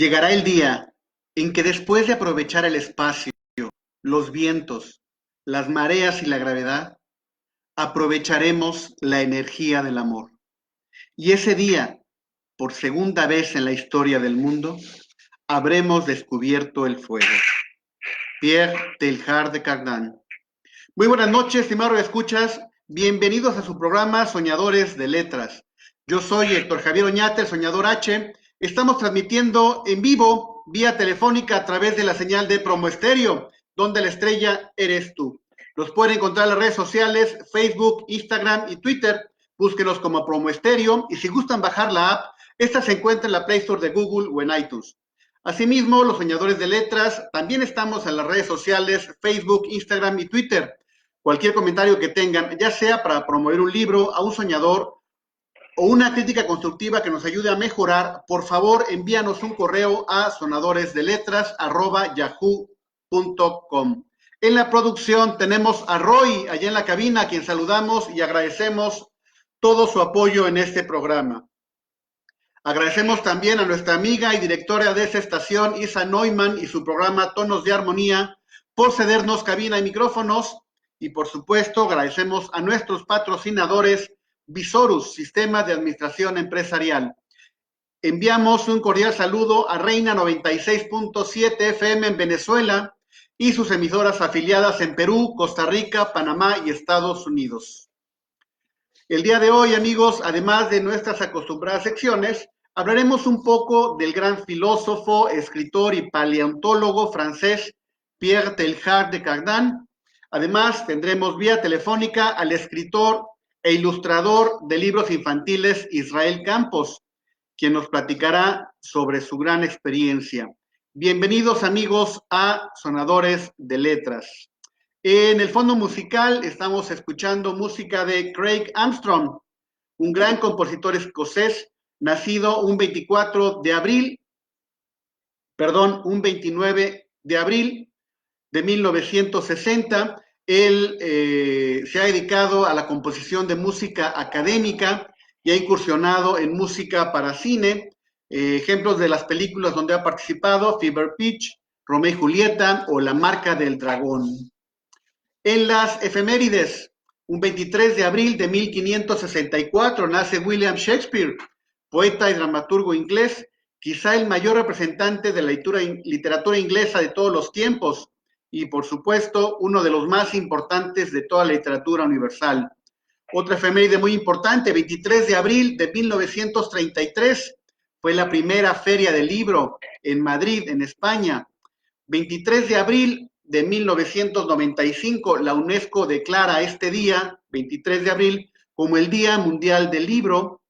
Llegará el día en que después de aprovechar el espacio, los vientos, las mareas y la gravedad, aprovecharemos la energía del amor. Y ese día, por segunda vez en la historia del mundo, habremos descubierto el fuego. Pierre Teilhard de Chardin. Muy buenas noches, estimados escuchas. Bienvenidos a su programa Soñadores de Letras. Yo soy Héctor Javier Oñate, el Soñador H. Estamos transmitiendo en vivo, vía telefónica, a través de la señal de Promo Estéreo, donde la estrella eres tú. Los pueden encontrar en las redes sociales, Facebook, Instagram y Twitter. Búsquenos como Promo Estéreo y si gustan bajar la app, esta se encuentra en la Play Store de Google o en iTunes. Asimismo, los Soñadores de Letras, también estamos en las redes sociales, Facebook, Instagram y Twitter. Cualquier comentario que tengan, ya sea para promover un libro, a un soñador o una crítica constructiva que nos ayude a mejorar, por favor envíanos un correo a sonadoresdeletras@yahoo.com. En la producción tenemos a Roy allá en la cabina, a quien saludamos y agradecemos todo su apoyo en este programa. Agradecemos también a nuestra amiga y directora de esta estación, Isa Neumann, y su programa Tonos de Armonía, por cedernos cabina y micrófonos. Y por supuesto, agradecemos a nuestros patrocinadores, Visorus, Sistema de Administración Empresarial. Enviamos un cordial saludo a Reina 96.7 FM en Venezuela y sus emisoras afiliadas en Perú, Costa Rica, Panamá y Estados Unidos. El día de hoy, amigos, además de nuestras acostumbradas secciones, hablaremos un poco del gran filósofo, escritor y paleontólogo francés Pierre Teilhard de Chardin. Además, tendremos vía telefónica al escritor e ilustrador de libros infantiles Israel Campos, quien nos platicará sobre su gran experiencia. Bienvenidos, amigos, a Sonadores de Letras. En el fondo musical estamos escuchando música de Craig Armstrong, un gran compositor escocés, nacido un 29 de abril de 1960. Él se ha dedicado a la composición de música académica y ha incursionado en música para cine. Ejemplos de las películas donde ha participado: Fever Pitch, Romeo y Julieta o La Marca del Dragón. En las efemérides, un 23 de abril de 1564 nace William Shakespeare, poeta y dramaturgo inglés, quizá el mayor representante de la literatura inglesa de todos los tiempos y, por supuesto, uno de los más importantes de toda la literatura universal. Otra efeméride muy importante, 23 de abril de 1933, fue la primera feria del libro en Madrid, en España. 23 de abril de 1995, la UNESCO declara este día, 23 de abril, como el Día Mundial del Libro,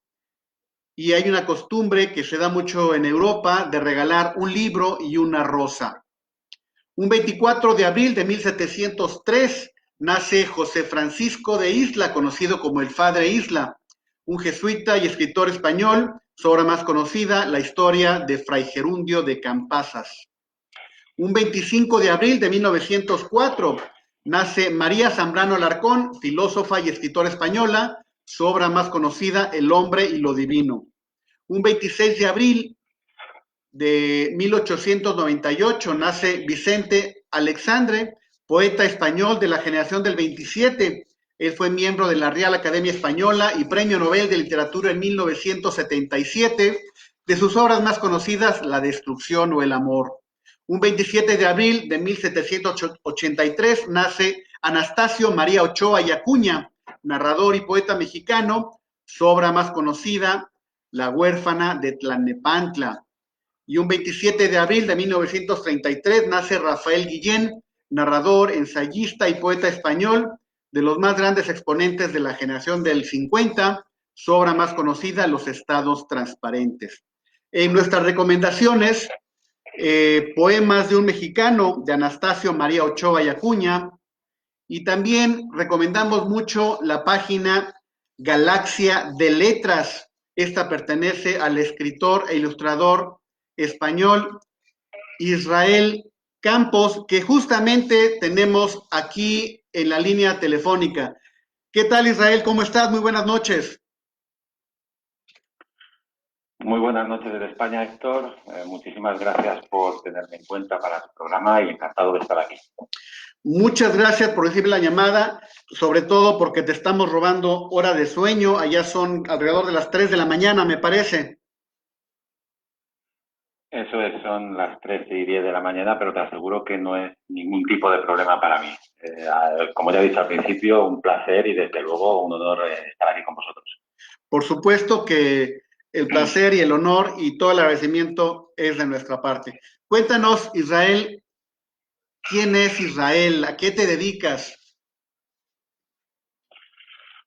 y hay una costumbre que se da mucho en Europa de regalar un libro y una rosa. Un 24 de abril de 1703 nace José Francisco de Isla, conocido como el Padre Isla, un jesuita y escritor español, su obra más conocida, la historia de Fray Gerundio de Campasas. Un 25 de abril de 1904 nace María Zambrano Alarcón, filósofa y escritora española, su obra más conocida, El hombre y lo divino. Un 26 de abril de 1898 nace Vicente Alexandre, poeta español de la generación del 27. Él fue miembro de la Real Academia Española y Premio Nobel de Literatura en 1977. De sus obras más conocidas, La destrucción o el amor. Un 27 de abril de 1783 nace Anastasio María Ochoa y Acuña, narrador y poeta mexicano. Su obra más conocida, La huérfana de Tlalnepantla. Y un 27 de abril de 1933 nace Rafael Guillén, narrador, ensayista y poeta español, de los más grandes exponentes de la generación del 50, su obra más conocida, Los estados transparentes. En nuestras recomendaciones, poemas de un mexicano, de Anastasio María Ochoa y Acuña, y también recomendamos mucho la página Galaxia de Letras. Esta pertenece al escritor e ilustrador español Israel Campos, que justamente tenemos aquí en la línea telefónica. ¿Qué tal, Israel? ¿Cómo estás? Muy buenas noches. Muy buenas noches desde España, Héctor. Muchísimas gracias por tenerme en cuenta para su programa y encantado de estar aquí. Muchas gracias por recibir la llamada, sobre todo porque te estamos robando hora de sueño. Allá son alrededor de las 3 de la mañana, me parece. Eso es, son las 13:10 de la mañana, pero te aseguro que no es ningún tipo de problema para mí. Como ya he dicho al principio, un placer y desde luego un honor estar aquí con vosotros. Por supuesto que el placer y el honor y todo el agradecimiento es de nuestra parte. Cuéntanos, Israel, ¿quién es Israel? ¿A qué te dedicas?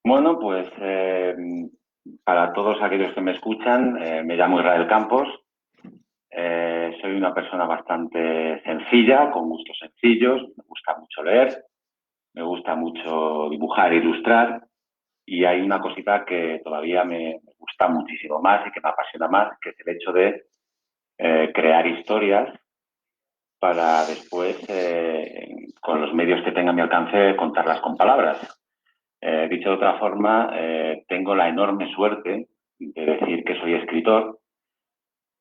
Bueno, pues para todos aquellos que me escuchan, me llamo Israel Campos. Soy una persona bastante sencilla, con gustos sencillos. Me gusta mucho leer, me gusta mucho dibujar e ilustrar. Y hay una cosita que todavía me gusta muchísimo más y que me apasiona más, que es el hecho de crear historias para después, con los medios que tenga a mi alcance, contarlas con palabras. Dicho de otra forma, tengo la enorme suerte de decir que soy escritor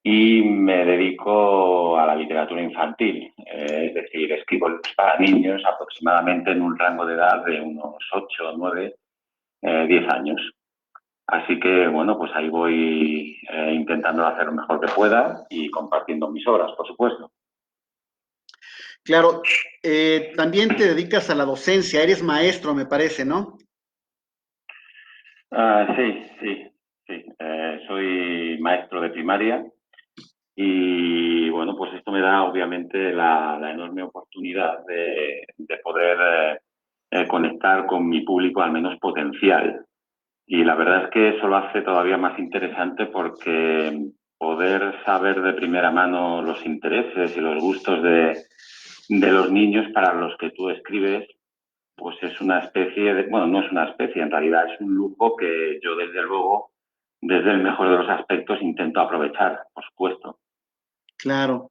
y me dedico a la literatura infantil, es decir, escribo libros para niños aproximadamente en un rango de edad de unos 8, 9, 10 años. Así que, bueno, pues ahí voy intentando hacer lo mejor que pueda y compartiendo mis obras, por supuesto. Claro, también te dedicas a la docencia, eres maestro, me parece, ¿no? Sí, sí, sí. Soy maestro de primaria y, bueno, pues esto me da obviamente la enorme oportunidad de poder conectar con mi público al menos potencial. Y la verdad es que eso lo hace todavía más interesante porque poder saber de primera mano los intereses y los gustos de los niños para los que tú escribes, pues es una especie de, bueno, no es una especie, en realidad es un lujo que yo desde luego, desde el mejor de los aspectos, intento aprovechar, por supuesto. Claro.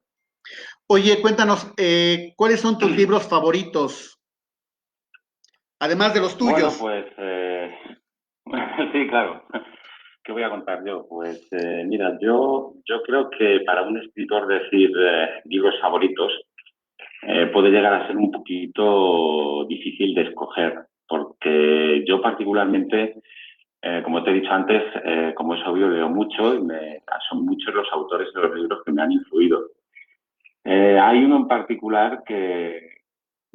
Oye, cuéntanos, ¿cuáles son tus libros favoritos, además de los Bueno, tuyos? pues sí, claro. ¿Qué voy a contar yo? Pues mira, yo creo que para un escritor decir libros favoritos puede llegar a ser un poquito difícil de escoger, porque yo particularmente, como te he dicho antes, como es obvio, leo mucho y son muchos los autores de los libros que me han influido. Hay uno en particular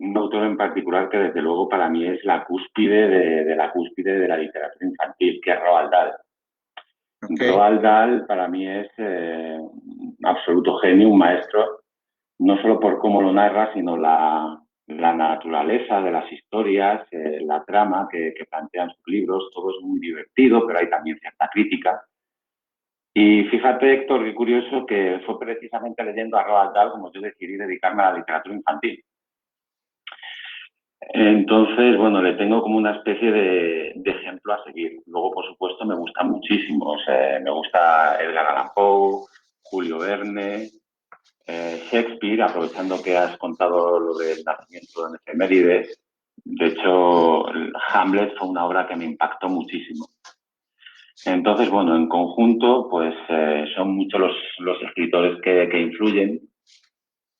un autor en particular que desde luego para mí es la cúspide de la cúspide de la literatura infantil, que es Roald Dahl. Ok. Roald Dahl para mí es un absoluto genio, un maestro, no solo por cómo lo narra, sino la naturaleza de las historias, la trama que plantean sus libros, todo es muy divertido, pero hay también cierta crítica. Y fíjate, Héctor, qué curioso que fue precisamente leyendo a Roald Dahl como yo decidí dedicarme a la literatura infantil. Entonces, bueno, le tengo como una especie de ejemplo a seguir. Luego, por supuesto, me gustan muchísimo. O sea, me gusta Edgar Allan Poe, Julio Verne, Shakespeare, aprovechando que has contado lo del nacimiento de efemérides. De hecho, Hamlet fue una obra que me impactó muchísimo. Entonces, bueno, en conjunto, pues son muchos los escritores que influyen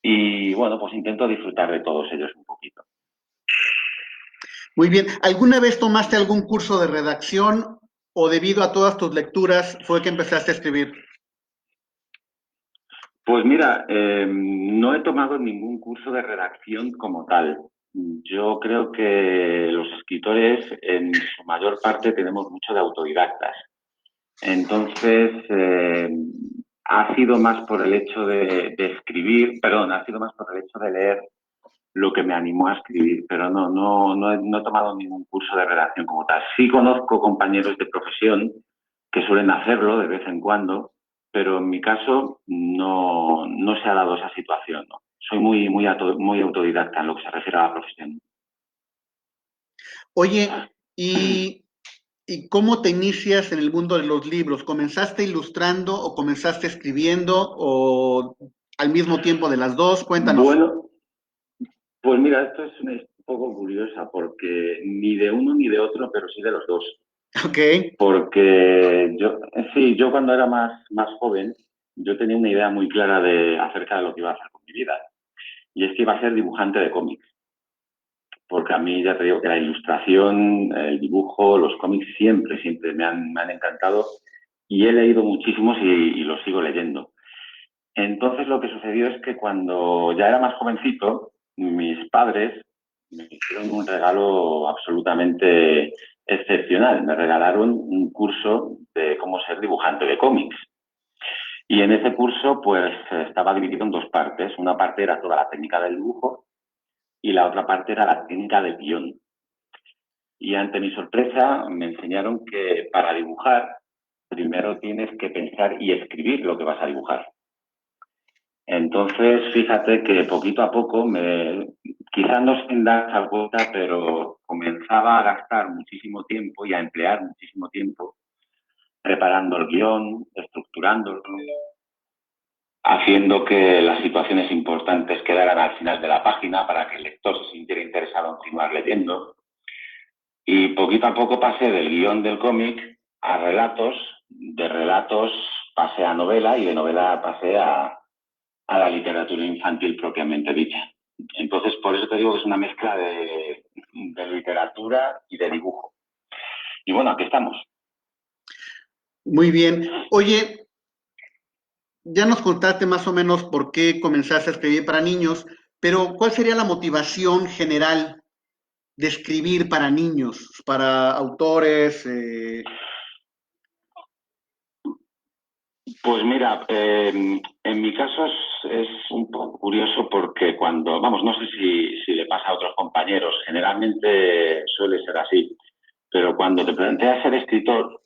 y, bueno, pues intento disfrutar de todos ellos un poquito. Muy bien. ¿Alguna vez tomaste algún curso de redacción o debido a todas tus lecturas fue que empezaste a escribir? Pues mira, no he tomado ningún curso de redacción como tal. Yo creo que los escritores en su mayor parte tenemos mucho de autodidactas. Entonces, ha sido más por el hecho de escribir, perdón, ha sido más por el hecho de leer lo que me animó a escribir, pero no he tomado ningún curso de redacción como tal. Sí conozco compañeros de profesión que suelen hacerlo de vez en cuando, pero en mi caso no se ha dado esa situación. ¿No? Soy muy autodidacta en lo que se refiere a la profesión. Oye, ¿y cómo te inicias en el mundo de los libros? ¿Comenzaste ilustrando o comenzaste escribiendo o al mismo tiempo de las dos? Cuéntanos. Bueno, pues mira, esto es un poco curiosa porque ni de uno ni de otro, pero sí de los dos. Ok, Porque yo cuando era más joven, yo tenía una idea muy clara acerca de lo que iba a hacer con mi vida. Y es que iba a ser dibujante de cómics. Porque a mí ya te digo que la ilustración, el dibujo, los cómics siempre me han encantado. Y he leído muchísimos y los sigo leyendo. Entonces lo que sucedió es que cuando ya era más jovencito, mis padres me hicieron un regalo absolutamente excepcional. Me regalaron un curso de cómo ser dibujante de cómics. Y en ese curso pues estaba dividido en dos partes. Una parte era toda la técnica del dibujo y la otra parte era la técnica del guión. Y ante mi sorpresa me enseñaron que para dibujar primero tienes que pensar y escribir lo que vas a dibujar. Entonces, fíjate que poquito a poco, quizás no sin darse cuenta, pero comenzaba a gastar muchísimo tiempo y a emplear muchísimo tiempo preparando el guión, estructurándolo, haciendo que las situaciones importantes quedaran al final de la página para que el lector se sintiera interesado en continuar leyendo. Y poquito a poco pasé del guión del cómic a relatos, de relatos pasé a novela y de novela pasé a la literatura infantil propiamente dicha. Entonces, por eso te digo que es una mezcla de literatura y de dibujo. Y bueno, aquí estamos. muy bien. Oye, ya nos contaste más o menos por qué comenzaste a escribir para niños, pero ¿cuál sería la motivación general de escribir para niños, para autores? Pues mira, en mi caso es un poco curioso porque vamos, no sé si le pasa a otros compañeros, generalmente suele ser así, pero cuando te planteas ser escritor,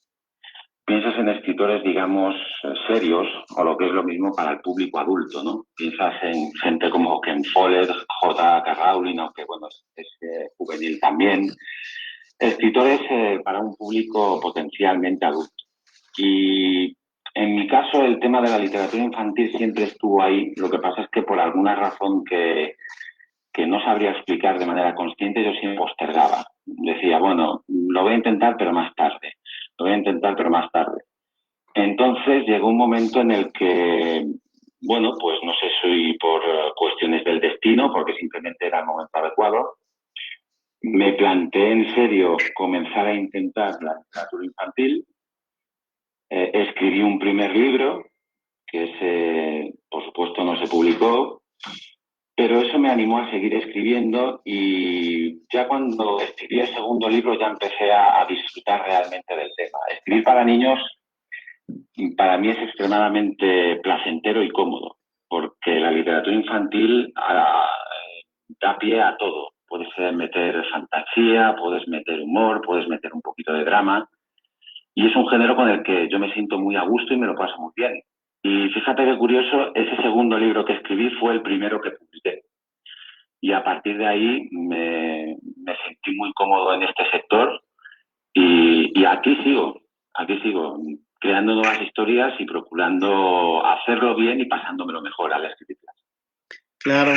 piensas en escritores, digamos, serios, o lo que es lo mismo para el público adulto, ¿no? Piensas en gente como Ken Follett, J.K. Rowling, aunque bueno, es juvenil también. Escritores para un público potencialmente adulto. Y en mi caso, el tema de la literatura infantil siempre estuvo ahí. Lo que pasa es que por alguna razón que no sabría explicar de manera consciente, yo siempre postergaba. Decía, bueno, lo voy a intentar, pero más tarde. Lo voy a intentar, pero más tarde. Entonces llegó un momento en el que, bueno, pues no sé si por cuestiones del destino, porque simplemente era el momento adecuado, me planteé en serio comenzar a intentar la literatura infantil. Escribí un primer libro, que por supuesto no se publicó, pero eso me animó a seguir escribiendo y ya cuando escribí el segundo libro ya empecé a disfrutar realmente del tema. Escribir para niños para mí es extremadamente placentero y cómodo, porque la literatura infantil da pie a todo. Puedes meter fantasía, puedes meter humor, puedes meter un poquito de drama. Y es un género con el que yo me siento muy a gusto y me lo paso muy bien. Y fíjate qué curioso, ese segundo libro que escribí fue el primero que publiqué. Y a partir de ahí me sentí muy cómodo en este sector y aquí sigo, creando nuevas historias y procurando hacerlo bien y pasándomelo mejor al escribirlas. Claro.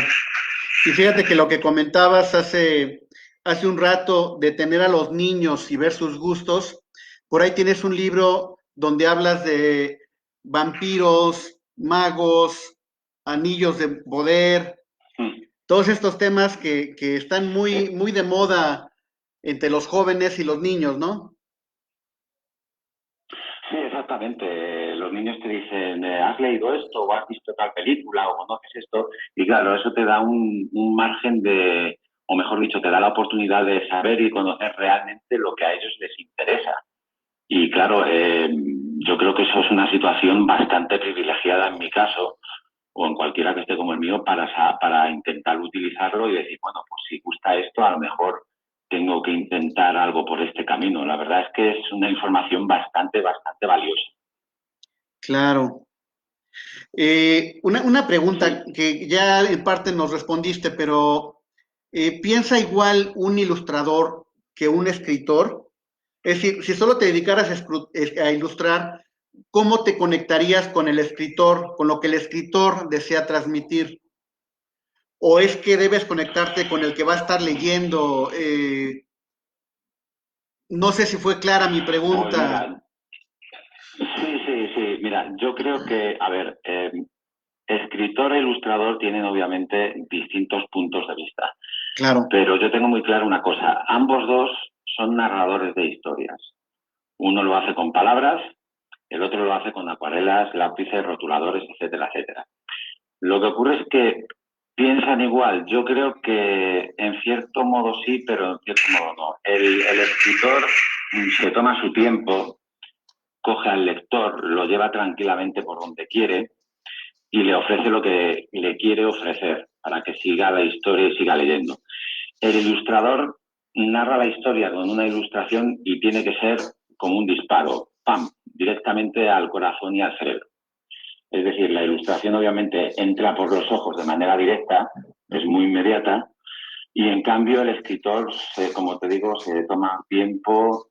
Y fíjate que lo que comentabas hace un rato de tener a los niños y ver sus gustos, por ahí tienes un libro donde hablas de vampiros, magos, anillos de poder, Mm. todos estos temas que están muy, muy de moda entre los jóvenes y los niños, ¿no? Sí, exactamente. Los niños te dicen, ¿has leído esto o has visto tal película o conoces esto? Y claro, eso te da un margen o mejor dicho, te da la oportunidad de saber y conocer realmente lo que a ellos les interesa. Y claro, yo creo que eso es una situación bastante privilegiada en mi caso, o en cualquiera que esté como el mío, para intentar utilizarlo y decir, bueno, pues si gusta esto, a lo mejor tengo que intentar algo por este camino. La verdad es que es una información bastante valiosa. Claro. Una pregunta Sí. que ya en parte nos respondiste, pero ¿piensa igual un ilustrador que un escritor? Es decir, si solo te dedicaras a ilustrar, ¿cómo te conectarías con el escritor, con lo que el escritor desea transmitir? ¿O es que debes conectarte con el que va a estar leyendo? No sé si fue clara mi Pues pregunta. mira, sí. Mira, yo creo que, a ver, escritor e ilustrador tienen obviamente distintos puntos de vista, Claro, pero yo tengo muy claro una cosa, ambos dos son narradores de historias. Uno lo hace con palabras, el otro lo hace con acuarelas, lápices, rotuladores, etcétera, etcétera. Lo que ocurre es que piensan igual. Yo creo que en cierto modo sí, pero en cierto modo no. El escritor se toma su tiempo, coge al lector, lo lleva tranquilamente por donde quiere y le ofrece lo que le quiere ofrecer para que siga la historia y siga leyendo. El ilustrador narra la historia con una ilustración y tiene que ser como un disparo, ¡pam!, directamente al corazón y al cerebro. Es decir, la ilustración obviamente entra por los ojos de manera directa, es muy inmediata, y en cambio el escritor, como te digo, se toma tiempo,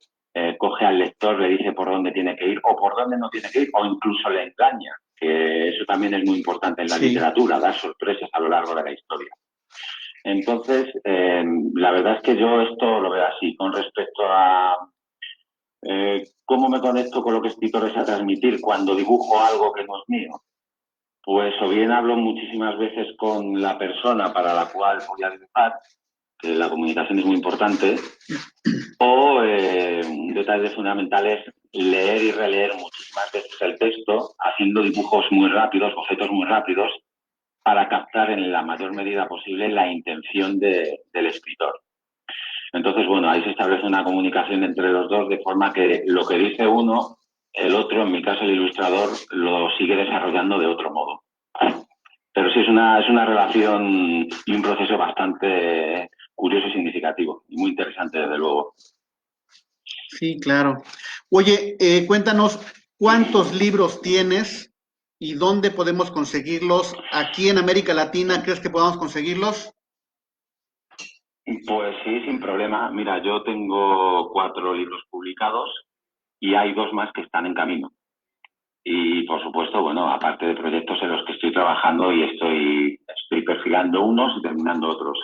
coge al lector, le dice por dónde tiene que ir o por dónde no tiene que ir, o incluso le engaña, que eso también es muy importante en la sí. literatura, dar sorpresas a lo largo de la historia. Entonces, la verdad es que yo esto lo veo así. Con respecto a cómo me conecto con lo que escritor es a transmitir cuando dibujo algo que no es mío, pues o bien hablo muchísimas veces con la persona para la cual voy a dibujar, que la comunicación es muy importante, o un detalle fundamental es leer y releer muchísimas veces el texto, haciendo dibujos muy rápidos, bocetos muy rápidos, para captar en la mayor medida posible la intención del escritor. Entonces, bueno, ahí se establece una comunicación entre los dos de forma que lo que dice uno, el otro, en mi caso el ilustrador, lo sigue desarrollando de otro modo. Pero sí es una relación y un proceso bastante curioso y significativo y muy interesante, desde luego. Sí, claro. Oye, cuéntanos, ¿cuántos libros tienes y dónde podemos conseguirlos? ¿Aquí en América Latina crees que podamos conseguirlos? Pues sí, sin problema. Mira, yo tengo 4 libros publicados y hay 2 más que están en camino. Y por supuesto, bueno, aparte de proyectos en los que estoy trabajando y estoy perfilando unos y terminando otros.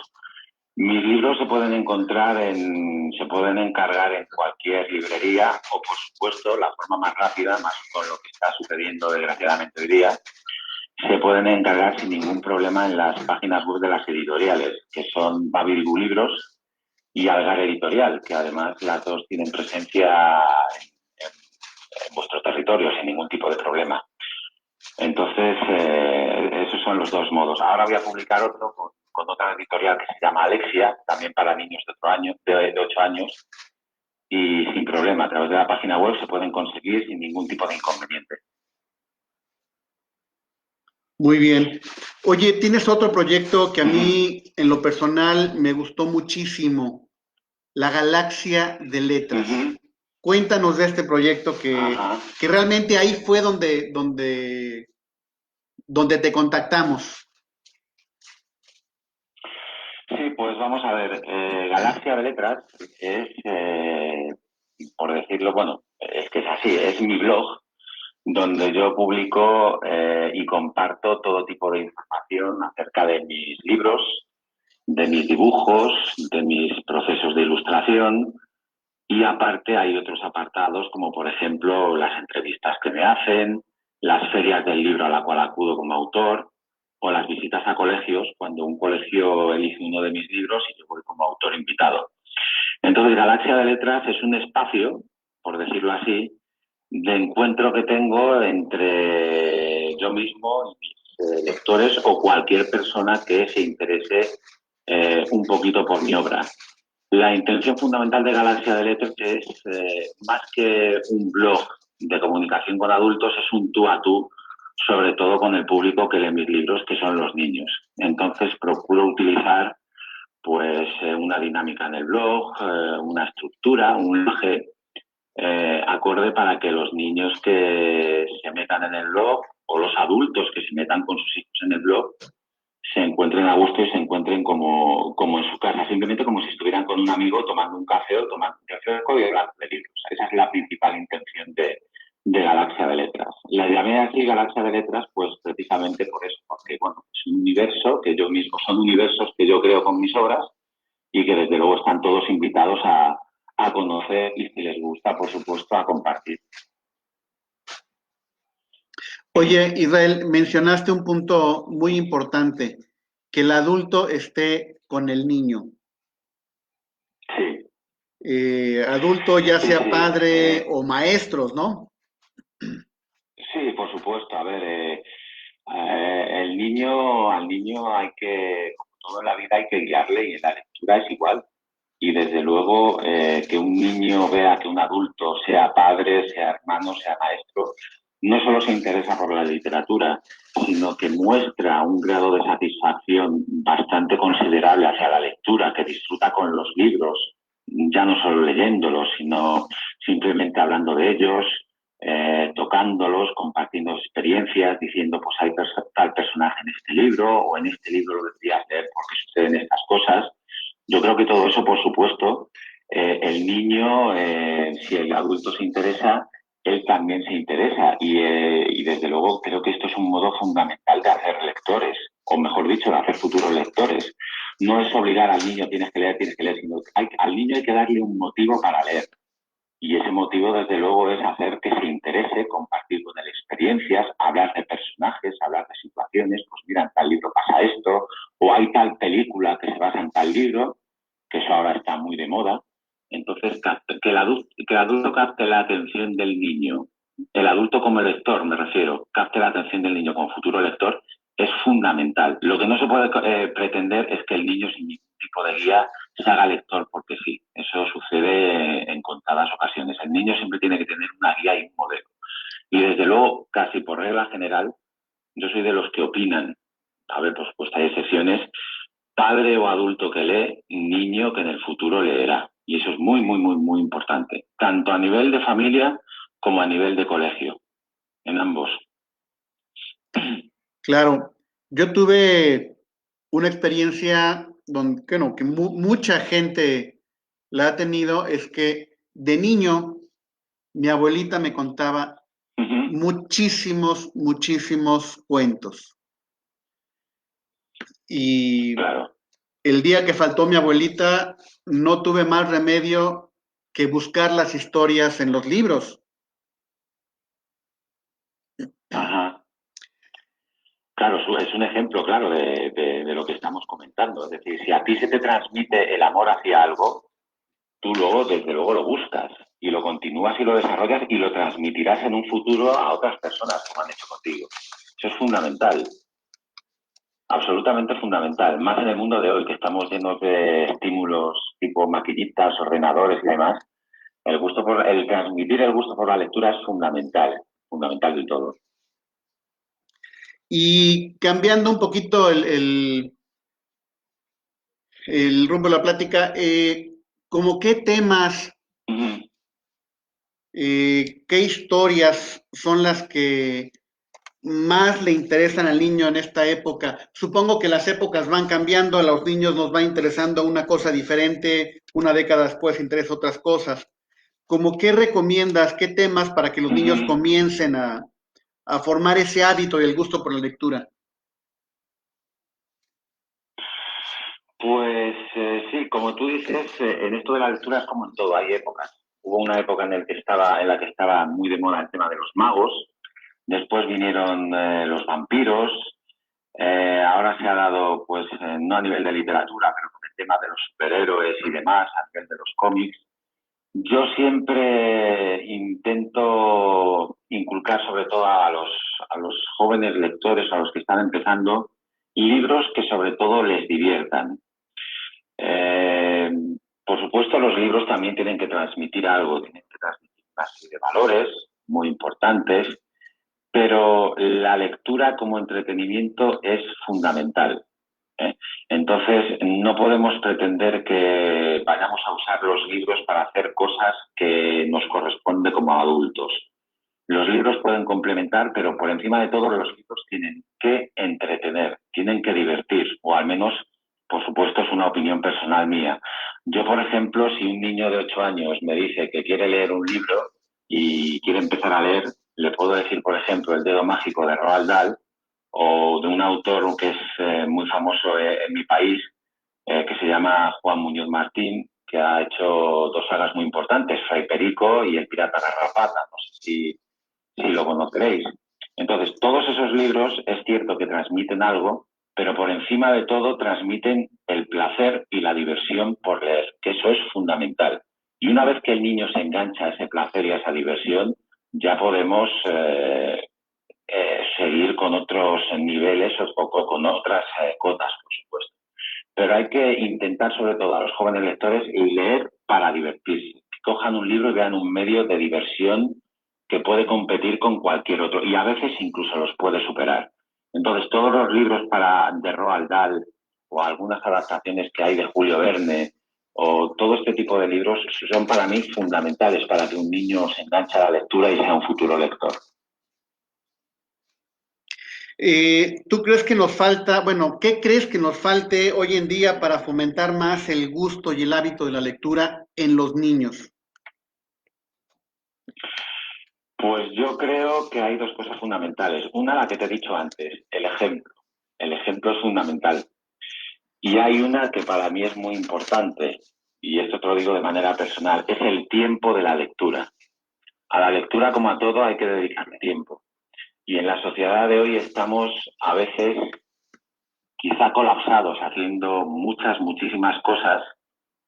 Mis libros se pueden encargar en cualquier librería o, por supuesto, la forma más rápida, más con lo que está sucediendo desgraciadamente hoy día, se pueden encargar sin ningún problema en las páginas web de las editoriales, que son Babilbu Libros y Algar Editorial, que además las dos tienen presencia en vuestro territorio sin ningún tipo de problema. Entonces, esos son los 2 modos. Ahora voy a publicar otro con otra editorial que se llama Alexia, también para niños de 8 años, de 8 años, y sin problema, a través de la página web se pueden conseguir sin ningún tipo de inconveniente. Muy bien. Oye, tienes otro proyecto que a Uh-huh. mí en lo personal me gustó muchísimo, La Galaxia de Letras. Uh-huh. Cuéntanos de este proyecto Ajá. que realmente ahí fue donde te contactamos. Sí, pues vamos a ver. Galaxia de Letras es, por decirlo, bueno, es que es así, es mi blog donde yo publico y comparto todo tipo de información acerca de mis libros, de mis dibujos, de mis procesos de ilustración y aparte hay otros apartados como por ejemplo las entrevistas que me hacen, las ferias del libro a la cual acudo como autor o las visitas a colegios cuando un colegio elige uno de mis libros y yo voy como autor invitado. Entonces Galaxia de Letras es un espacio, por decirlo así, de encuentro que tengo entre yo mismo y mis lectores o cualquier persona que se interese un poquito por mi obra. La intención fundamental de Galaxia de Letras es, más que un blog de comunicación con adultos, es un tú a tú, sobre todo con el público que lee mis libros, que son los niños. Entonces procuro utilizar pues una dinámica en el blog, una estructura, un lenguaje acorde para que los niños que se metan en el blog o los adultos que se metan con sus hijos en el blog se encuentren a gusto y se encuentren como en su casa, simplemente como si estuvieran con un amigo tomando un café o tomando un refresco y hablando de libros. Esa es la principal intención de Galaxia de Letras. La llamé así Galaxia de Letras, pues precisamente por eso, porque bueno, es un universo que yo mismo, son universos que yo creo con mis obras y que desde luego están todos invitados a a conocer y si les gusta, por supuesto, a compartir. Oye, Israel, mencionaste un punto muy importante, que el adulto esté con el niño. Sí, Adulto, ya sí, sea sí. padre o maestros, ¿no? Sí, por supuesto. A ver, el niño, al niño hay que, como todo en la vida, hay que guiarle y en la lectura es igual. Y desde luego que un niño vea que un adulto, sea padre, sea hermano, sea maestro, no solo se interesa por la literatura, sino que muestra un grado de satisfacción bastante considerable hacia la lectura, que disfruta con los libros, ya no solo leyéndolos, sino simplemente hablando de ellos, tocándolos, compartiendo experiencias, diciendo, pues hay tal personaje en este libro o en este libro lo deberías leer porque suceden estas cosas. Yo creo que todo eso, por supuesto, el niño, si el adulto se interesa, él también se interesa. Y desde luego creo que esto es un modo fundamental de hacer lectores, o mejor dicho, de hacer futuros lectores. No es obligar al niño, tienes que leer, sino al niño hay que darle un motivo para leer. Y ese motivo, desde luego, es hacer que se interese, compartir con él experiencias, hablar de personajes, hablar de situaciones. Pues mira, en tal libro pasa esto, o hay tal película que se basa en tal libro, que eso ahora está muy de moda. Entonces, que el adulto capte la atención del niño, el adulto como lector, me refiero, capte la atención del niño como futuro lector, es fundamental. Lo que no se puede pretender es que el niño sin ningún tipo de guía se haga lector porque sí. Eso sucede en contadas ocasiones. El niño siempre tiene que tener una guía y un modelo. Y desde luego, casi por regla general, yo soy de los que opinan, a ver, por supuesto hay excepciones, padre o adulto que lee, niño que en el futuro leerá. Y eso es muy, muy, muy, muy importante, tanto a nivel de familia como a nivel de colegio, en ambos. Claro, yo tuve una experiencia donde, bueno, que mucha gente la ha tenido, es que de niño mi abuelita me contaba Uh -huh. muchísimos, muchísimos cuentos. Y Claro. el día que faltó mi abuelita, no tuve más remedio que buscar las historias en los libros. Ajá. Claro, es un ejemplo claro de lo que estamos comentando. Es decir, si a ti se te transmite el amor hacia algo, tú luego, desde luego, lo buscas y lo continúas y lo desarrollas y lo transmitirás en un futuro a otras personas, como han hecho contigo. Eso es fundamental, absolutamente fundamental. Más en el mundo de hoy, que estamos llenos de estímulos tipo maquinitas, ordenadores y demás. El transmitir el gusto por la lectura es fundamental, fundamental del todo. Y cambiando un poquito el rumbo de la plática, ¿cómo qué temas, Uh -huh. qué historias son las que más le interesan al niño en esta época? Supongo que las épocas van cambiando, a los niños nos va interesando una cosa diferente, una década después interesa otras cosas. ¿Cómo qué recomiendas, qué temas para que los Uh niños -huh. comiencen a formar ese hábito y el gusto por la lectura? Pues sí, como tú dices, en esto de la lectura es como en todo, hay épocas. Hubo una época en la que estaba muy de moda el tema de los magos, después vinieron los vampiros, ahora se ha dado, pues, no a nivel de literatura, pero con el tema de los superhéroes y demás, a nivel de los cómics. Yo siempre intento inculcar sobre todo a los jóvenes lectores, a los que están empezando, libros que sobre todo les diviertan. Eh, por supuesto, los libros también tienen que transmitir algo, tienen que transmitir una serie de valores muy importantes, pero la lectura como entretenimiento es fundamental. ¿Eh? Entonces, no podemos pretender que vayamos a usar los libros para hacer cosas que nos corresponde como adultos. Los libros pueden complementar, pero por encima de todo los libros tienen que entretener, tienen que divertir, o al menos, por supuesto, es una opinión personal mía. Yo, por ejemplo, si un niño de 8 años me dice que quiere leer un libro y quiere empezar a leer, le puedo decir, por ejemplo, El dedo mágico de Roald Dahl, o de un autor que es muy famoso en mi país, que se llama Juan Muñoz Martín, que ha hecho dos sagas muy importantes, Fray Perico y El pirata Garrapata. No sé si lo conoceréis. Entonces, todos esos libros es cierto que transmiten algo, pero por encima de todo transmiten el placer y la diversión por leer, que eso es fundamental. Y una vez que el niño se engancha a ese placer y a esa diversión, ya podemos seguir con otros niveles o con otras cotas, por supuesto. Pero hay que intentar, sobre todo a los jóvenes lectores, leer para divertirse. Que cojan un libro y vean un medio de diversión que puede competir con cualquier otro y a veces incluso los puede superar. Entonces, todos los libros de Roald Dahl o algunas adaptaciones que hay de Julio Verne o todo este tipo de libros son para mí fundamentales para que un niño se enganche a la lectura y sea un futuro lector. ¿Tú crees que nos falta, bueno, qué crees que nos falte hoy en día para fomentar más el gusto y el hábito de la lectura en los niños? Pues yo creo que hay dos cosas fundamentales. Una, la que te he dicho antes, el ejemplo. El ejemplo es fundamental. Y hay una que para mí es muy importante, y esto te lo digo de manera personal, es el tiempo de la lectura. A la lectura, como a todo, hay que dedicarle tiempo. Y en la sociedad de hoy estamos a veces quizá colapsados, haciendo muchísimas cosas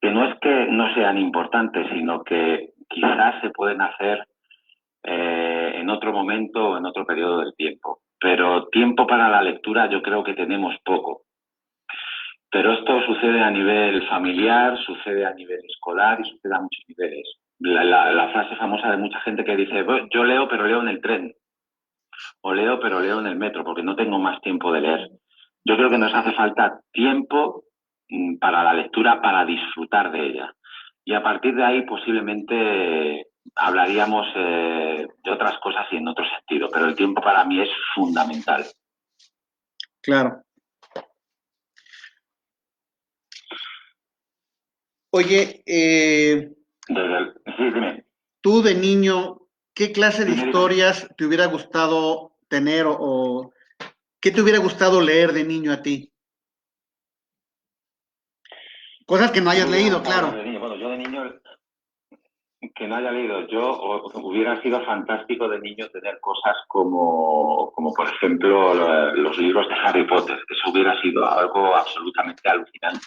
que no es que no sean importantes, sino que quizás se pueden hacer en otro momento o en otro periodo del tiempo. Pero tiempo para la lectura yo creo que tenemos poco. Pero esto sucede a nivel familiar, sucede a nivel escolar y sucede a muchos niveles. La frase famosa de mucha gente que dice, yo leo pero leo en el tren, o leo pero leo en el metro, porque no tengo más tiempo de leer. Yo creo que nos hace falta tiempo para la lectura, para disfrutar de ella. Y a partir de ahí posiblemente hablaríamos de otras cosas y en otro sentido, pero el tiempo para mí es fundamental. Claro. Oye, Sí, dime. tú de niño, ¿qué clase de Dime. historias te hubiera gustado tener o qué te hubiera gustado leer de niño a ti? Cosas que no ¿Qué me hayas hubiera leído, gustado leer claro. de niño? Bueno, yo de niño, que no haya leído yo, hubiera sido fantástico de niño tener cosas como por ejemplo, los libros de Harry Potter. Eso hubiera sido algo absolutamente alucinante.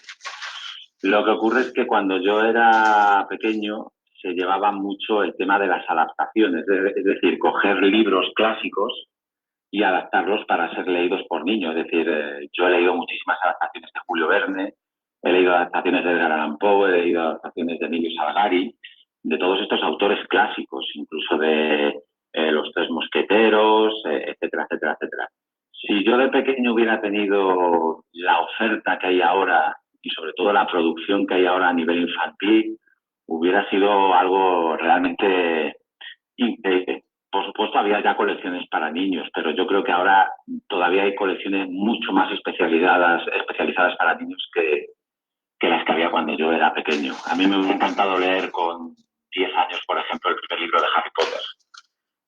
Lo que ocurre es que cuando yo era pequeño se llevaba mucho el tema de las adaptaciones, es decir, coger libros clásicos y adaptarlos para ser leídos por niños. Es decir, yo he leído muchísimas adaptaciones de Julio Verne, he leído adaptaciones de Edgar Allan Poe, he leído adaptaciones de Emilio Salgari, de todos estos autores clásicos, incluso de Los Tres Mosqueteros, etcétera, etcétera, etcétera. Si yo de pequeño hubiera tenido la oferta que hay ahora y sobre todo la producción que hay ahora a nivel infantil, hubiera sido algo realmente increíble. Por supuesto, había ya colecciones para niños, pero yo creo que ahora todavía hay colecciones mucho más especializadas para niños que las que había cuando yo era pequeño. A mí me hubiera encantado leer con 10 años, por ejemplo, el primer libro de Harry Potter.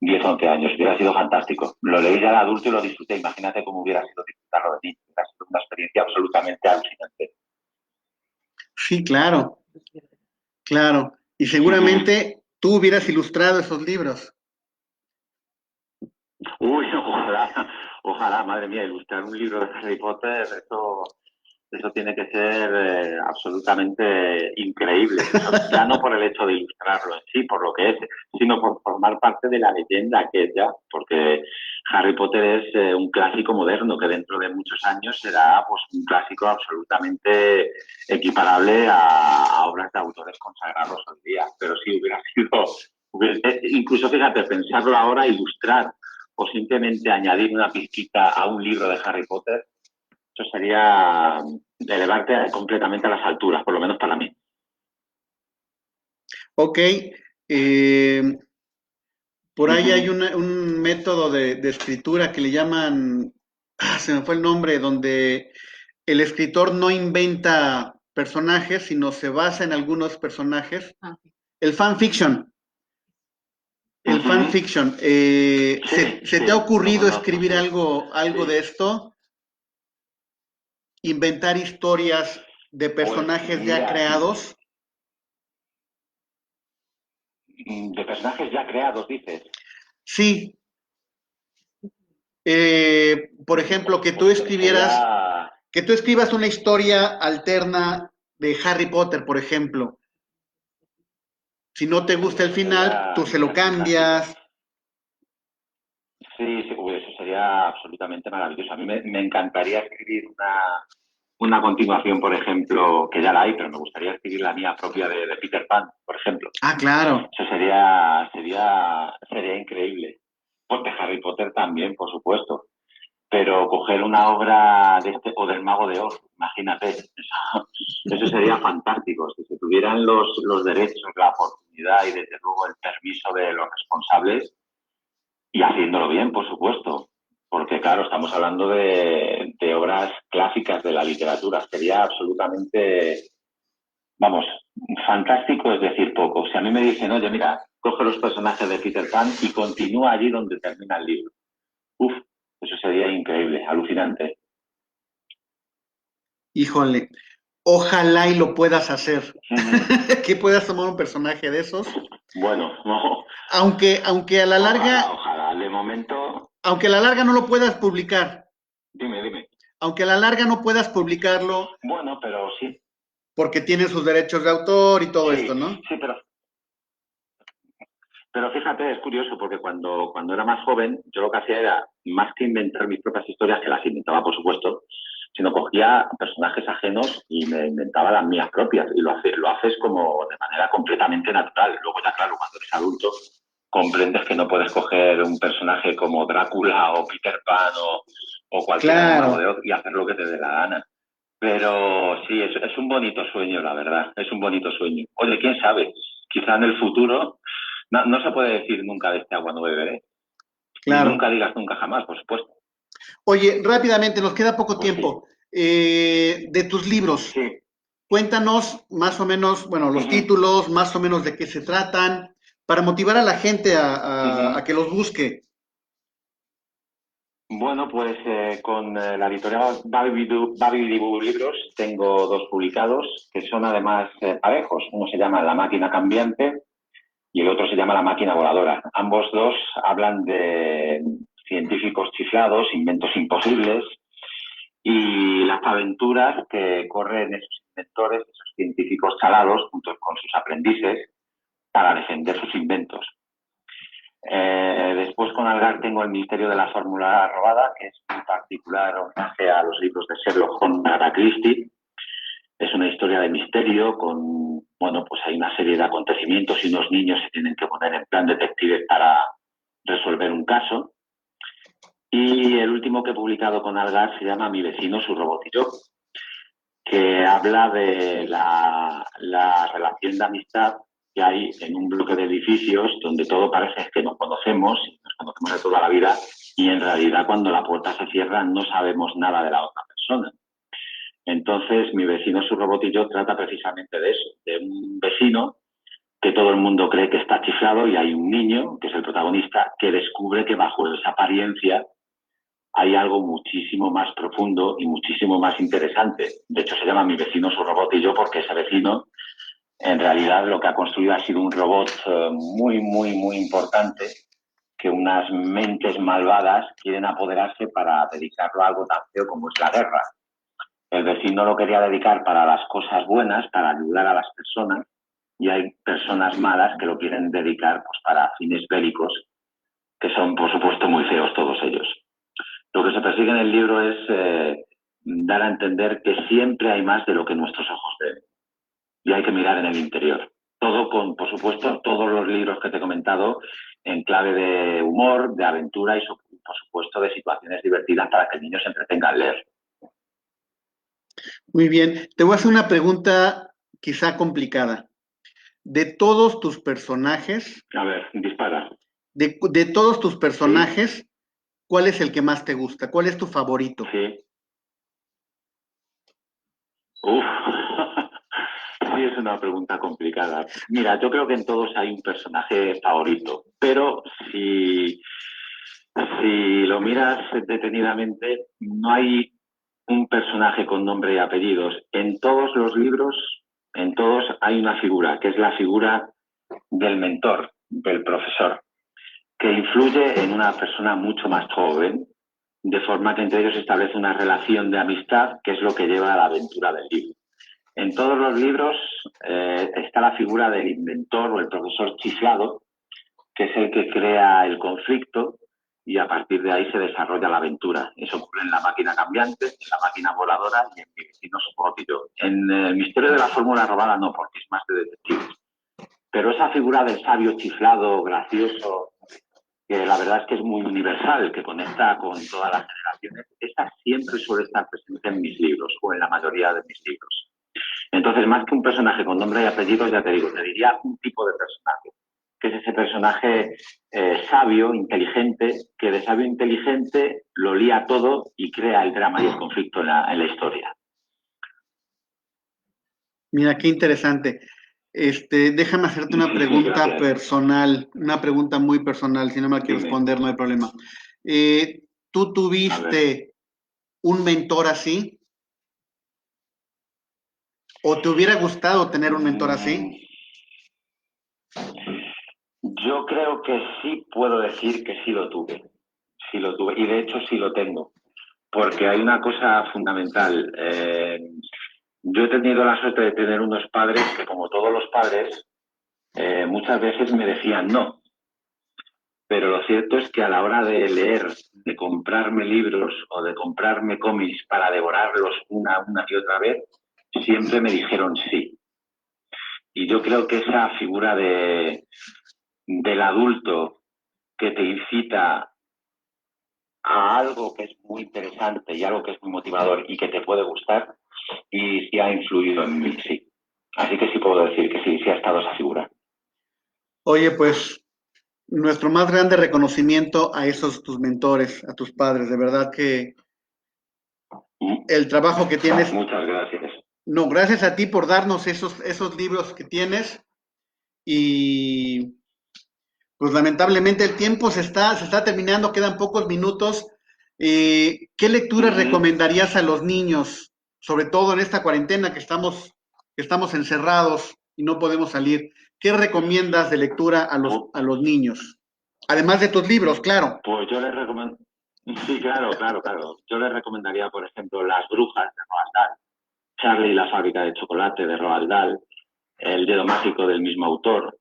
10 11 años, hubiera sido fantástico. Lo leí ya de adulto y lo disfruté. Imagínate cómo hubiera sido disfrutarlo de niño. Hubiera sido una experiencia absolutamente alucinante. Sí, claro, claro. Y seguramente tú hubieras ilustrado esos libros. Uy, ojalá, madre mía, ilustrar un libro de Harry Potter, eso tiene que ser absolutamente increíble. Ya no por el hecho de ilustrarlo en sí, por lo que es, sino por formar parte de la leyenda que es ya, porque Harry Potter es un clásico moderno que dentro de muchos años será pues un clásico absolutamente equiparable a obras de autores consagrados hoy día. Pero sí hubiera sido, incluso fíjate, pensarlo ahora, ilustrar o simplemente añadir una pizquita a un libro de Harry Potter, eso sería elevarte completamente a las alturas, por lo menos para mí. Ok. eh, por ahí hay un método de escritura que le llaman, se me fue el nombre, donde el escritor no inventa personajes, sino se basa en algunos personajes. El fanfiction. El fanfiction. ¿Se te ha Lo ocurrido conozco, escribir sí. algo de esto? ¿Inventar historias de Pues personajes ya mira, creados? De personajes ya creados, dices. Sí, por ejemplo, Pues sería... que tú escribas una historia alterna de Harry Potter, por ejemplo. Si no te gusta el final, tú se lo Sería fantástico. cambias. Sí, sí, uy, eso sería absolutamente maravilloso. A mí me encantaría escribir una continuación, por ejemplo, que ya la hay, pero me gustaría escribir la mía propia de Peter Pan, por ejemplo. Ah, claro. Eso sería increíble. Pues de Harry Potter también, por supuesto. Pero coger una obra de este o del Mago de Oz, imagínate, eso sería fantástico. Si se tuvieran los derechos, la oportunidad y desde luego el permiso de los responsables y haciéndolo bien, por supuesto. Porque claro, estamos hablando de obras clásicas de la literatura. Sería absolutamente, vamos, fantástico es decir poco. Si a mí me dicen, oye, mira, coge los personajes de Peter Pan y continúa allí donde termina el libro. Uf, eso sería increíble, alucinante. Híjole, ojalá y lo puedas hacer. Uh -huh. Que puedas tomar un personaje de esos. Bueno, no, Aunque a la ojalá, larga, ojalá. De momento, aunque a la larga no lo puedas publicar, dime, dime. aunque a la larga no puedas publicarlo Bueno, pero sí, porque tiene sus derechos de autor y todo esto, sí, ¿no? sí, pero fíjate, es curioso porque cuando era más joven, yo lo que hacía era, más que inventar mis propias historias, que las inventaba, por supuesto, sino cogía personajes ajenos y me inventaba las mías propias. Y lo haces como de manera completamente natural. Luego ya, claro, cuando eres adulto, comprendes que no puedes coger un personaje como Drácula o Peter Pan o cualquiera del Mago de Claro. Oz y hacer lo que te dé la gana. Pero sí, es un bonito sueño, la verdad. Es un bonito sueño. Oye, quién sabe, quizá en el futuro, no se puede decir nunca de este agua no beberé. Claro. Nunca digas nunca jamás, por supuesto. Oye, rápidamente, nos queda poco Pues sí, tiempo. De tus libros, sí. cuéntanos más o menos, bueno, Uh los -huh, títulos, más o menos de qué se tratan, para motivar a la gente uh -huh. a que los busque. Bueno, pues con la editorial Babidibu Libros tengo dos publicados que son además parejos. Uno se llama La máquina cambiante y el otro se llama La máquina voladora. Ambos dos hablan de científicos chiflados, inventos imposibles y las aventuras que corren esos inventores, esos científicos chalados, junto con sus aprendices, para defender sus inventos. Después con Algar tengo El misterio de la fórmula robada, que es un particular homenaje a los libros de Sherlock Holmes de Agatha Christie. Es una historia de misterio con, bueno, pues hay una serie de acontecimientos y unos niños se tienen que poner en plan detective para resolver un caso. Y el último que he publicado con Algar se llama Mi vecino, su robot y yo, que habla de la relación de amistad que hay en un bloque de edificios donde todo parece que nos conocemos de toda la vida, y en realidad cuando la puerta se cierra no sabemos nada de la otra persona. Entonces, Mi vecino, su robot y yo trata precisamente de eso, de un vecino que todo el mundo cree que está chiflado y hay un niño, que es el protagonista, que descubre que bajo esa apariencia hay algo muchísimo más profundo y muchísimo más interesante. De hecho, se llama Mi vecino, su robot y yo, porque ese vecino, en realidad, lo que ha construido ha sido un robot muy, muy, muy importante que unas mentes malvadas quieren apoderarse para dedicarlo a algo tan feo como es la guerra. El vecino lo quería dedicar para las cosas buenas, para ayudar a las personas, y hay personas malas que lo quieren dedicar pues, para fines bélicos, que son, por supuesto, muy feos todos ellos. Lo que se persigue en el libro es dar a entender que siempre hay más de lo que nuestros ojos ven y hay que mirar en el interior. Todo con, por supuesto, todos los libros que te he comentado en clave de humor, de aventura y, por supuesto, de situaciones divertidas para que el niño se entretenga al leer. Muy bien. Te voy a hacer una pregunta quizá complicada. De todos tus personajes, A ver, dispara. de todos tus ¿Sí? personajes, ¿cuál es el que más te gusta? ¿Cuál es tu favorito? Sí. Uf. Sí, es una pregunta complicada. Mira, yo creo que en todos hay un personaje favorito, pero si lo miras detenidamente, no hay un personaje con nombre y apellidos. En todos los libros, en todos hay una figura, que es la figura del mentor, del profesor, que influye en una persona mucho más joven, de forma que entre ellos se establece una relación de amistad, que es lo que lleva a la aventura del libro. En todos los libros está la figura del inventor o el profesor chiflado, que es el que crea el conflicto y a partir de ahí se desarrolla la aventura. Eso ocurre en La máquina cambiante, en La máquina voladora y en Mi vecino Spottillo. En El misterio de la fórmula robada no, porque es más de detectives. Pero esa figura del sabio chiflado, gracioso, que la verdad es que es muy universal, que conecta con todas las generaciones, esa siempre suele estar presente en mis libros o en la mayoría de mis libros. Entonces, más que un personaje con nombre y apellido, ya te digo, te diría un tipo de personaje, que es ese personaje sabio, inteligente, que de sabio inteligente lo lía todo y crea el drama y el conflicto en la historia. Mira, qué interesante. Déjame hacerte una pregunta Gracias. personal, una pregunta muy personal, si no me la quieres Dime. responder, no hay problema. ¿Tú tuviste un mentor así? ¿O te hubiera gustado tener un mentor así? Yo creo que sí puedo decir que sí lo tuve. Sí lo tuve. Y de hecho sí lo tengo. Porque hay una cosa fundamental. Yo he tenido la suerte de tener unos padres que, como todos los padres, muchas veces me decían no. Pero lo cierto es que a la hora de leer, de comprarme libros o de comprarme cómics para devorarlos una y otra vez, siempre me dijeron sí. Y yo creo que esa figura del adulto que te incita a algo que es muy interesante y algo que es muy motivador y que te puede gustar, y sí ha influido en mí, sí. Así que sí puedo decir que sí, sí ha estado esa figura. Oye, pues nuestro más grande reconocimiento a esos tus mentores, a tus padres. De verdad que el trabajo que tienes, Muchas gracias. no, gracias a ti por darnos esos libros que tienes y pues lamentablemente el tiempo se está terminando, quedan pocos minutos. ¿Qué lecturas recomendarías a los niños, sobre todo en esta cuarentena que estamos encerrados y no podemos salir? ¿Qué recomiendas de lectura a los niños? Además de tus libros, claro. Pues yo les recomiendo. Sí, claro, claro, claro. Yo les recomendaría, por ejemplo, Las brujas de Roald Dahl, Charlie y la fábrica de chocolate de Roald Dahl, El dedo mágico del mismo autor,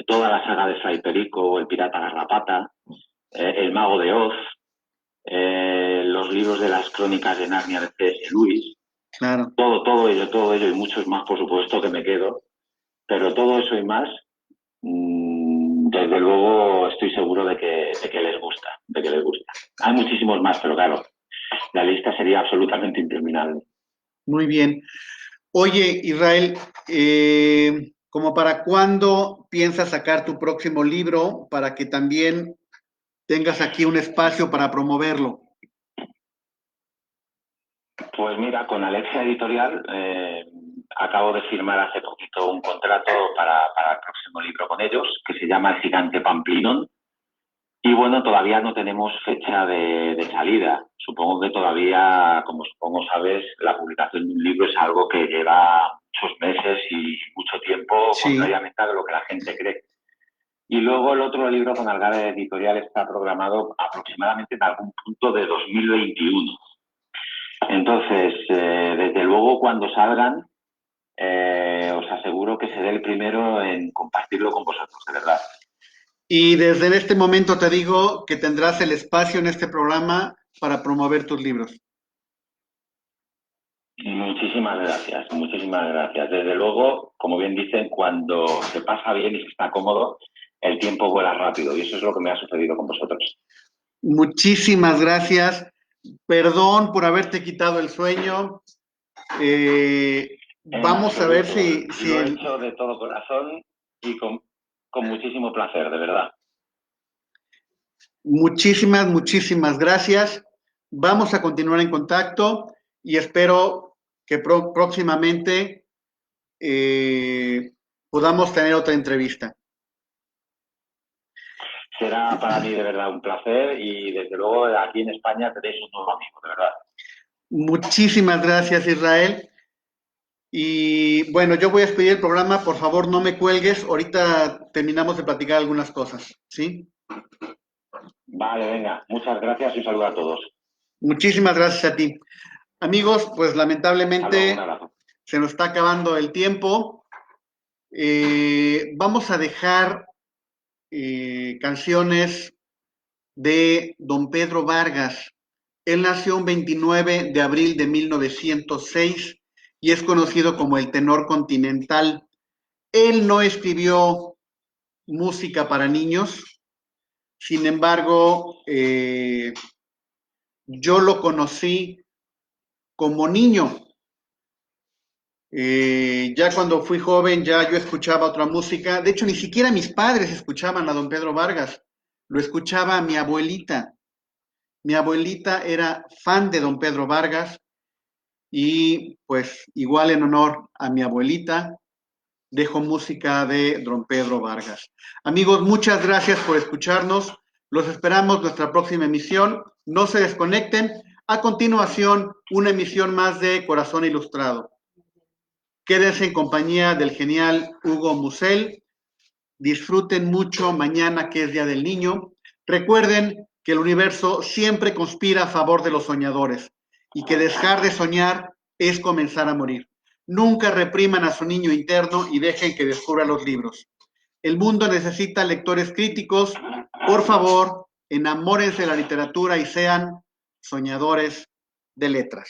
toda la saga de Fray Perico, El pirata Garrapata, El mago de Oz, los libros de las crónicas de Narnia de C.S. Lewis, Claro. todo ello y muchos más, por supuesto, que me quedo, pero todo eso y más, desde luego estoy seguro de que les gusta, de que les gusta. Hay muchísimos más, pero claro, la lista sería absolutamente interminable. Muy bien. Oye, Israel, ¿como para cuándo piensas sacar tu próximo libro para que también tengas aquí un espacio para promoverlo? Pues mira, con Alexia Editorial acabo de firmar hace poquito un contrato para el próximo libro con ellos, que se llama El gigante Pamplinón. Y bueno, todavía no tenemos fecha de salida. Supongo que todavía, como supongo sabes, la publicación de un libro es algo que lleva muchos meses y mucho tiempo, Sí. contrariamente a lo que la gente cree. Y luego el otro libro con Algarve Editorial está programado aproximadamente en algún punto de 2021. Entonces, desde luego, cuando salgan, os aseguro que seré el primero en compartirlo con vosotros, de verdad. Y desde este momento te digo que tendrás el espacio en este programa para promover tus libros. Muchísimas gracias, muchísimas gracias. Desde luego, como bien dicen, cuando se pasa bien y se está cómodo, el tiempo vuela rápido y eso es lo que me ha sucedido con vosotros. Muchísimas gracias. Perdón por haberte quitado el sueño. En Vamos a ver absoluto, si lo he hecho de todo corazón y con muchísimo placer, de verdad. muchísimas gracias. Vamos a continuar en contacto y espero que próximamente podamos tener otra entrevista. Será para mí de verdad un placer y desde luego aquí en España tenéis un nuevo amigo, de verdad. Muchísimas gracias, Israel. Y bueno, yo voy a despedir el programa, por favor no me cuelgues, ahorita terminamos de platicar algunas cosas, ¿sí? Vale, venga, muchas gracias y un saludo a todos. Muchísimas gracias a ti. Amigos, pues Hasta luego, un lamentablemente abrazo. se nos está acabando el tiempo. Vamos a dejar canciones de don Pedro Vargas. Él nació un 29 de abril de 1906 y es conocido como el tenor continental. Él no escribió música para niños, sin embargo, yo lo conocí como niño. Ya cuando fui joven, ya yo escuchaba otra música. De hecho, ni siquiera mis padres escuchaban a don Pedro Vargas. Lo escuchaba mi abuelita. Mi abuelita era fan de don Pedro Vargas y pues igual en honor a mi abuelita, dejo música de don Pedro Vargas. Amigos, muchas gracias por escucharnos. Los esperamos en nuestra próxima emisión. No se desconecten. A continuación, una emisión más de Corazón Ilustrado. Quédense en compañía del genial Hugo Musel. Disfruten mucho mañana que es Día del Niño. Recuerden que el universo siempre conspira a favor de los soñadores y que dejar de soñar es comenzar a morir. Nunca repriman a su niño interno y dejen que descubra los libros. El mundo necesita lectores críticos. Por favor, enamórense de la literatura y sean soñadores de letras.